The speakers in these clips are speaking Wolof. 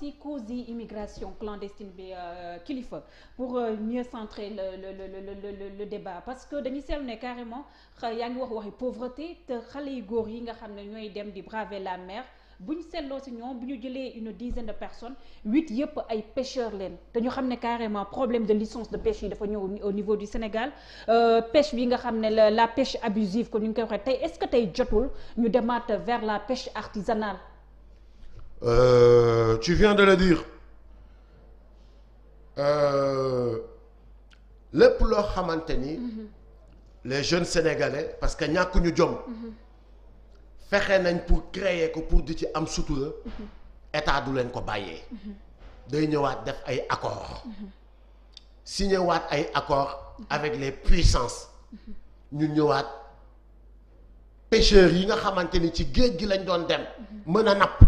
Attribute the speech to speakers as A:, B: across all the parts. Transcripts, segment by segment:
A: si cause yi immigration clandestine bi kilifa pour mieux centrer le débat parce que dañuy seetlu ne carrément yaa ngi waxi pauvreté te xale yu góor yi nga xam ne ñooy dem di braver la mer bu ñu seetloo si ñoom bu ñu jëlee une dizaine de personnes 8 yëpp ay pêcheurs leen te ñu xam ne carrément problème de licence de pêche yi dafa ñëw au niveau du Sénégal pêche bi nga xam ne la pêche abusive ko ñu ngi koy waxee tey est-ce que tey jotul ñu demaat vers la pêche artisanale.
B: Tu viens de le dire lépp loo xamante ni les jeunes sénégalais parce que ñàkkuñu jom. fexe nañ pour créer ko pour di ci am sutura état du leen ko bàyyee day ñëwaat def ay accords signé waat ay accords avec les puissances ñu ñëwaat pêcheurs yi nga xamante ni ci géej gi lañ doon dem mën a napp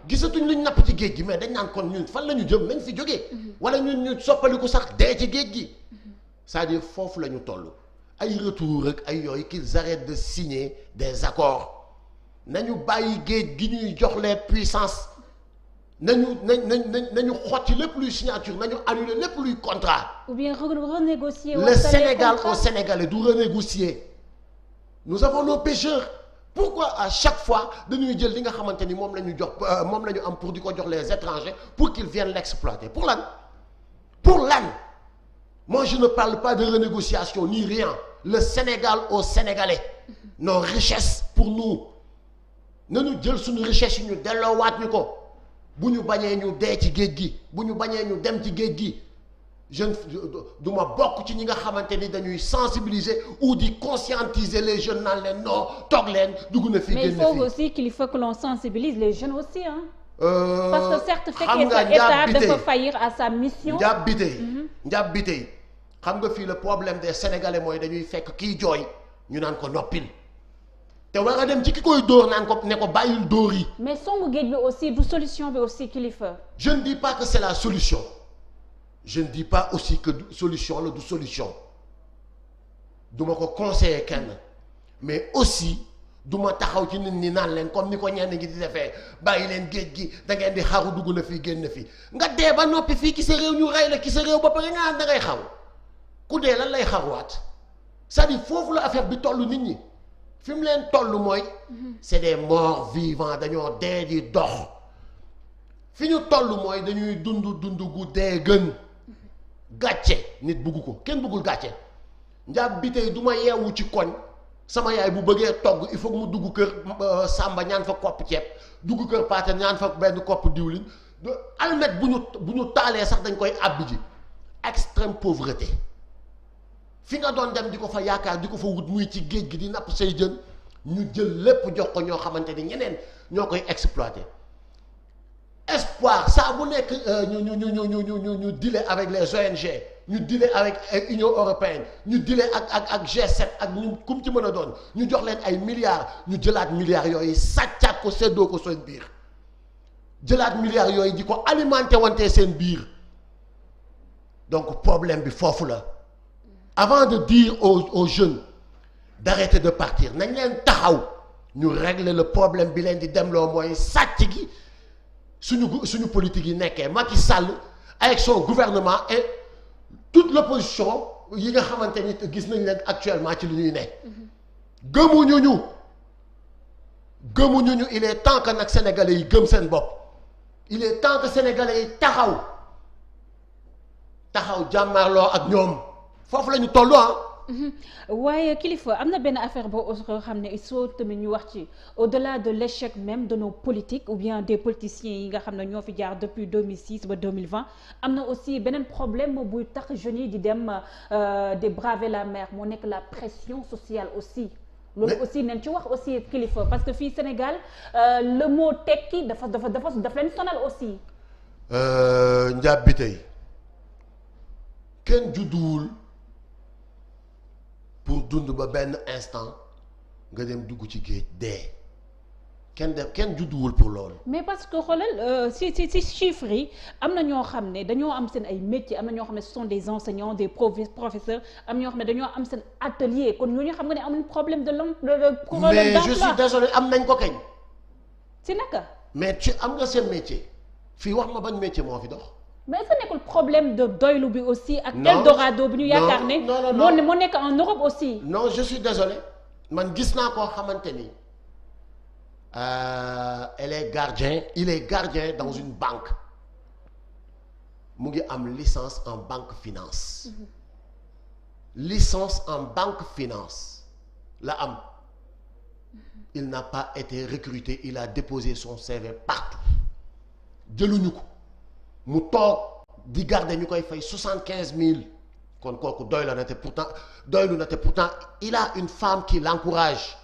B: gisatuñ luñ napp ci géej gi mais dañ naan kon ñun fan la ñu jëm nañ fi jógee wala ñun ñu soppaliku sax dee ci géej gi c'est-à-dire foofu la ñu toll ay retour rek ay yooyu qu'ils arrêtent de signer des accords nañu bàyyi géej gi ñuy jox les puissances nañu xotti lépp luy signature nañu annuler lépp luy contrat.
A: ou bien renégocier.
B: le Sénégal au Sénégalais du renégocier. nous avons nos pêcheurs pourquoi à chaque fois dañuy jël li nga xamante ni moom la ñu jox moom la ñu am pour di ko jox les étrangers pour qu'ils viennent l'exploiter pour lan moi je ne parle pas de renégociation ni rien le Sénégal au Sénégalais nos richesses pour nous. nañu jël suñu richesse yi ñu delloowaat ñu ko bu ñu bañee ñu dee ci géej gi bu ñu bañee ñu dem ci géej gi du ma bokk ci ñi nga xamante ni dañuy sensibiliser ou di conscientiser les jeunes naan leen non toog leen dugg na fi génn fi.
A: mais il faut aussi qu'il faut que l'on sensibilise les jeunes aussi hein. Parce que certes fekkee sa état dafa faillir à sa mission.
B: njàpp bi tey xam nga fii le problème des Sénégalais mooy dañuy fekk kiy jooy ñu naan ko noppil. te war a dem ci ki koy dóor naan ko ne ko bàyyil dóor yi.
A: mais songu géej bi aussi du solution bi aussi kilifa.
B: je ne dis pas que c'est la solution je ne dis pas aussi que solution la du solution du ma ko conseiller kenn mais aussi du ma taxaw ci nit ñi naan leen comme ni ko ñenn ñi di defee bàyyi leen géej gi da ngeen di xaru dugg na fii génn fii nga dee ba noppi fii ki sa réew ñu rey la ki sa réew ba pare nga da ngay xaru ku dee lan lay xaruwaat c'est-à-dire foofu la affaire bi toll nit ñi. fi mu leen toll mooy c'est des morts vivants dañoo dee di dox fi ñu toll mooy dañuy dund gu dee gën gàcce nit bugg ko kenn buggul gàcce njàpp bi tey du ma yeewu ci koñ sama yaay bu bëggee togg il faut mu dugg kër Samba ñaan fa kopp ceeb dugg kër Paate ñaan fa benn kopp diwlin almet bu ñu taalee sax dañ koy àbbi ji extrême pauvreté fi nga doon dem di ko fa yaakaar di ko fa wut muy ci géej gi di napp say jën ñu jël lépp jox ko ñoo xamante ni ñeneen ñoo koy exploiter espoir saa bu nekk ñu dealer avec les ONG ñu dealer avec Union européenne ñu dealer ak G7 ak ñu kum ci mën a doon ñu jox leen ay milliards ñu jëlaat milliards yooyu sàccaat ko séddoo ko seen biir jëlaat milliards yooyu di ko alimenter wante seen biir donc problème bi foofu la. avant de dire aux jeunes d'arrêter de partir nañ leen taxaw ñu régler le problème bi leen di demloo mooy sàcc gi suñu politique yi nekkee Macky Sall avec son gouvernement et toute l'opposition yi nga xamante ni gis nañ leen actuellement ci li ñuy ne gëmuñu ñu il est temps que nag sénégalais yi gëm seen bopp il est temps que sénégalais yi taxaw jàmmarloo ak ñoom foofu la ñu toll
A: waaye kilifa am na benn affaire boo xam ne il faut tamit ñu wax ci au-delà de l'échec même de nos politiques ou bien des politiciens yi nga xam ne ñoo fi jaar depuis 2006 ba 2020 am na aussi beneen problème buy tax jeunes yi di dem de braver la mer moo nekk la pression sociale aussi. loolu aussi nañ ci wax aussi kilifa parce que fii Sénégal le mot tekki dafa leen sonal aussi.
B: njàpp bi tey kenn judduwul. pour dund ba benn instant nga dem dugg ci géej dee kenn judduwul pour loolu.
A: mais parce que xoolal si chiffres yi am na ñoo xam ne dañoo am seen ay métiers am na ñoo xam ne ce sont des enseignants des professeurs am ñoo xam ne dañoo am seen atelier kon ñooñu xam nga ne amuñ problème de l'emploi.
B: mais je suis désolé am nañ ko kañ.
A: si naka.
B: mais am nga seen métier fii wax ma ban métier moo fi dox.
A: mais est-ce que nekkul problème de doylu bi aussi. ak
B: non
A: Eldorado bi ñu yaakaar ne.
B: non
A: moo nekk en Europe aussi.
B: non je suis désolé man gis naa koo xamante ni il est gardien dans une banque mu ngi am licence en banque finance. Licence en banque finance la am. Il n'a pas été recruté, il a déposé son CV partout jëluñu ko mu toog di garder ñu koy fay 75 000 kon kooku doylu na te pourtant il a une femme qui l'encourage.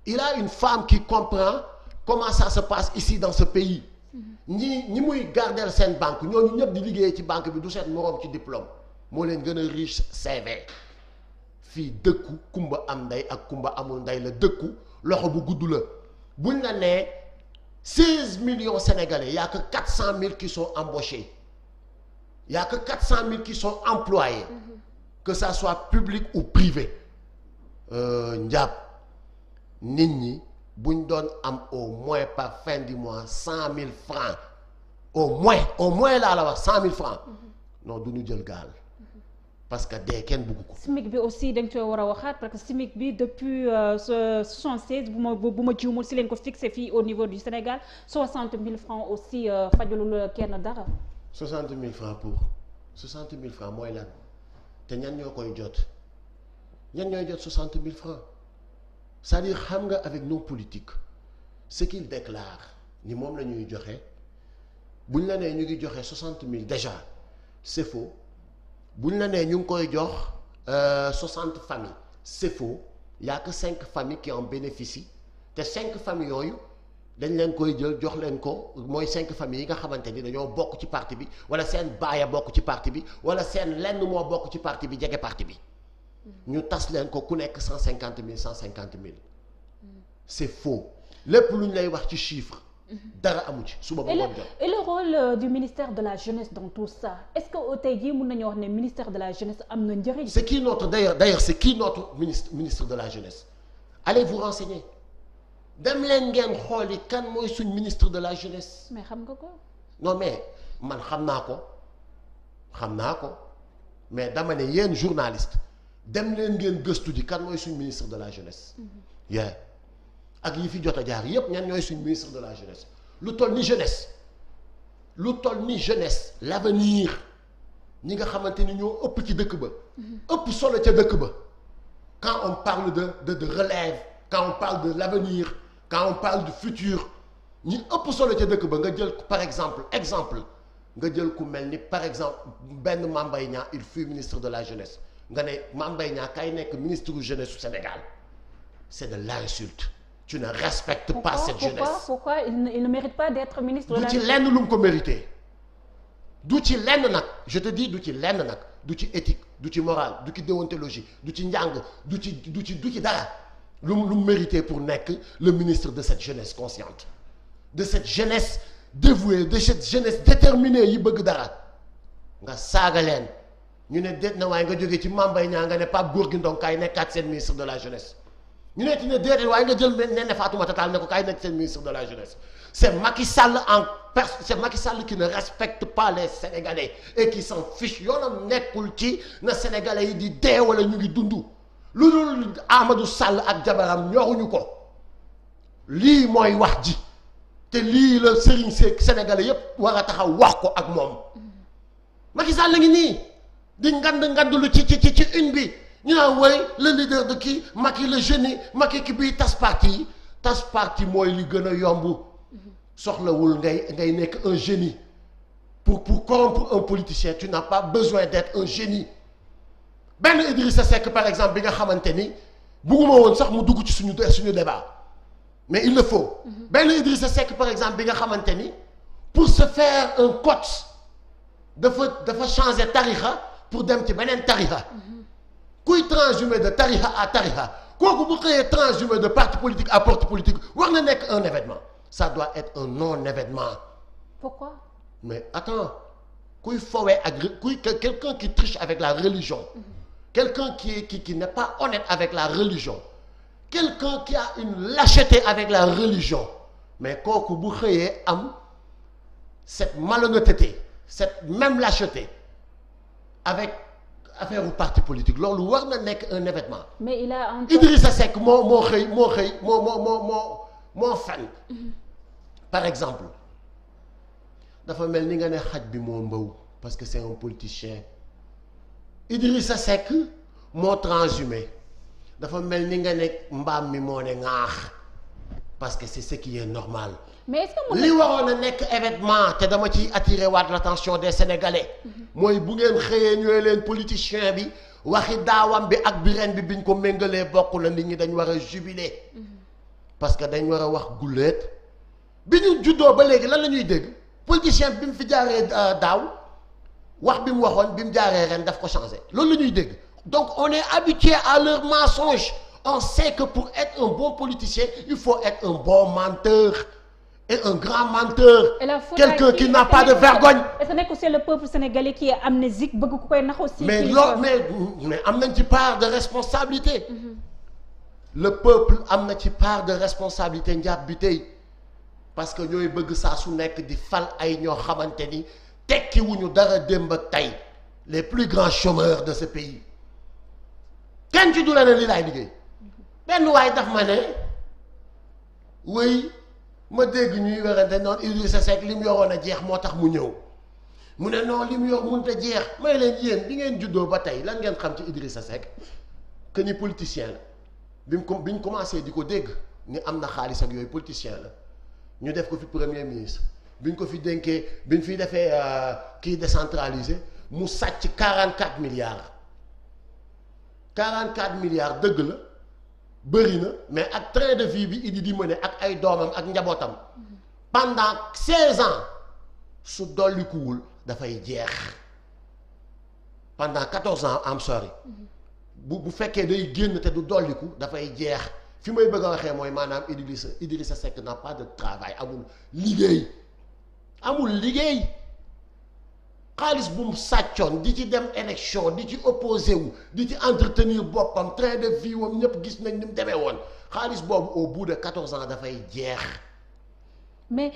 B: Il a une femme qui comprend comment ça se passe ici dans ce pays. ñi muy garder seen banque ñooñu ñëpp di liggéeyee ci banque bi du seen moroom ci diplôme moo leen gën a riche CV. fii dëkku kumba am ndey ak kumba amul ndey la dëkku loxo bu gudd la buñ la nee 16 millions sénégalais y a que 400 000 qui sont embauchés y a que 400 000 qui sont employés. Que ça soit public ou privé. Njàpp nit ñi buñ doon am au moins par fin du mois 100 000 francs au moins laa la wax 100 000 francs non du ñu jël gaal. Parce que dee kenn bëgg ko. SMIC
A: bi aussi dañ koy war a waxaat parce que SMIC bi depuis 76 bu ma jiwmul si leen ko fixé fii au niveau du Sénégal 60 000 francs aussi fajalul kenn dara.
B: 60 000 francs pour 60 000 francs mooy lan te ñan ñoo koy jot ñan ñooy jot 60 000 francs c'est-à-dire xam nga avec nos politiques ce qu'ils déclarent ni moom la ñuy joxe buñ la nee ñu ngi joxe 60 000 déjà c'est faux. bu ñu la nee ñu ngi koy jox 60 familles c'est faux y a que 5 familles qui en bénéficient te 5 familles yooyu dañ leen koy jël jox leen ko mooy 5 familles yi nga xamante ni dañoo bokk ci parti bi wala seen baaya bokk ci parti bi wala seen lenn moo bokk ci parti bi jege parti bi ñu tas leen ko ku nekk 150 000 150 000 c'est faux lépp lu ñu lay wax ci chiffre. dara amu ci suba ba ngoon jot. Et
A: le rôle du ministère de la jeunesse dans tout ça est-ce que tey jii mën nañu wax ne ministère de la jeunesse am na njëriñ.
B: c'est qui notre d'ailleurs c'est qui notre ministre de la jeunesse allez vous renseigner dem leen ngeen xooli kan mooy suñ ministre de la jeunesse.
A: mais xam nga ko.
B: non mais man xam naa ko mais dama ne yéen journaliste dem leen ngeen gëstu ji kan mooy suñ ministre de la jeunesse. ak yi fi jot a jaar yépp ñan ñooy suñ ministre de la jeunesse lu toll ni jeunesse l'avenir ñi nga xamante ni ñoo ëpp ci dëkk ba ëpp solo ca dëkk ba quand on parle de relève quand on parle de l'avenir quand on parle du futur ñi ëpp solo ca dëkk ba nga jël par exemple nga jël ku mel ni par exemple benn Mame Mbaye Niang il fut ministre de la jeunesse nga ne Mame Mbaye Niang kay nekk ministre du jeunesse du Sénégal c'est de l'insulte. Tu ne respectes pas cette jeunesse.
A: Pourquoi il ne mérite pas d'être ministre de la
B: jeunesse. Du ci lenn lu mu ko mérité du ci lenn nag je te dis du ci lenn nag du ci éthique du ci morale du ci déontologie du ci njàng du ci dara lu mu mérité pour nekk le ministre de cette jeunesse consciente de cette jeunesse dévouée de cette jeunesse déterminée yi bëgg dara nga saaga leen ñu ne déet na waaye nga jógee ci Mame Mbaye Niang nga ne Pape Gorgui Ndong kaay nekkaat seen ministre de la jeunesse. ñu ne ti ne déedéet waaye nga jël Néné Fatoumata Tall ne ko kaay nekk seen ministre de la jeunesse c'est Macky Sall qui ne respecte pas les Sénégalais et qui s'en fiche yoonam nekkul ci na Sénégalais yi di dee wala ñu ngi dund lu dul Amadou Sall ak jabaram ñoruñu ko lii mooy wax ji te lii la Serigne Seck Sénégalais yépp war a taxaw wax ko ak moom Macky Sall la ngi nii di ngand lu ci une bi ñu naan woy le leader de kii Macky le génie Macky ki bii tas parti mooy li gën a yomb soxlawul ngay nekk un génie pour corrompre un politicien tu n'as pas besoin d'être un génie benn Idrissa Seck par exemple bi nga xamante ni bugguma woon sax mu dugg ci suñu débat mais il le faut benn Idrissa Seck par exemple bi nga xamante ni pour se faire un coach dafa changer tarixa pour dem ci beneen tarixa kuy transhumer de tarixa à tarixa kooku bu xëyee transhumer de parti politique à parti politique war na nekk un événement ça doit être un non-événement.
A: Pourquoi?
B: Mais attends kuy fowee ak quelqu'un qui triche avec la religion quelqu'un qui n'est pas honnête avec la religion quelqu'un qui a une lâcheté avec la religion mais kooku bu xëyee am cette malhonnêteté cette même lâcheté avec affaire u parti politique loolu war na nekk un événement.
A: mais il a
B: Idrissa Seck moo fen par exemple dafa mel ni nga ne xaj bi moo mbaw parce que c'est un politicien Idrissa Seck moo transhumé dafa mel ni nga ne mbaam mi moo ne ŋaax parce que c'est ce qui est normal.
A: mais est-ce que
B: li waroon a nekk événement te dama ciy attirer waat l'attention des Sénégalais. mooy bu ngeen xëyee ñëwee leen politicien bi waxi daawam bi ak bi ren bi biñ ko méngalee bokk la nit ñi dañ war a jubiler. parce que dañ war a wax gulleet bi ñu juddoo ba léegi lan la ñuy dégg politicien bi mu fi jaaree daaw wax bi mu waxoon bi mu jaaree ren daf ko changé loolu la ñuy dégg donc on est habitué à leur mensonge on sait que pour être un bon politicien il faut être un bon menteur et un grand menteur. Quelqu'un qui n'a pas de vergogne.
A: est-ce que nekk c'est le peuple sénégalais qui est amnésique bëgg ku koy nax aussi.
B: mais loolu mais am nañ ci part de responsabilité. Le peuple am na ci part de responsabilité njàpp bi tey parce que ñooy bëgg saa su nekk di fal ay ñoo xamante ni tekki wuñu dara démb ak tey les plus grands chômeurs de ce pays kenn ci du la ne li laay liggéey benn waay daf ma ne wéy ma dégg ñuy werante noonu Idrissa Seck li mu yoroon a jeex moo tax mu ñëw mu ne non li mu yor mënut a jeex may leen yéen bi ngeen juddoo ba tey lan ngeen xam ci Idrissa Seck que ni politicien la bi ñu commencé di ko dégg ni am na xaalis ak yooyu politicien la ñu def ko fi premier ministre bi ñu ko fi dénkee bi ñu fiy defee kii décentralisé mu sàcc 44 milliards 44 milliards dëgg la bëri na mais ak train de vie bi Idi di mëne ak ay doomam ak njabootam pendant 16 ans su dollikuwul dafay jeex pendant 14 ans am sorry bu fekkee day génn te du dolliku dafay jeex fi may bëgg a waxee mooy maanaam Idrissa Seck n'a pas de travail amul liggéey xaalis bu mu sàccoon di ci dem élection di ci opposé wu di ci entretenir boppam train de vie wam ñëpp gis nañ ni mu demee woon xaalis boobu au bout de 14 ans dafay jeex.
A: mais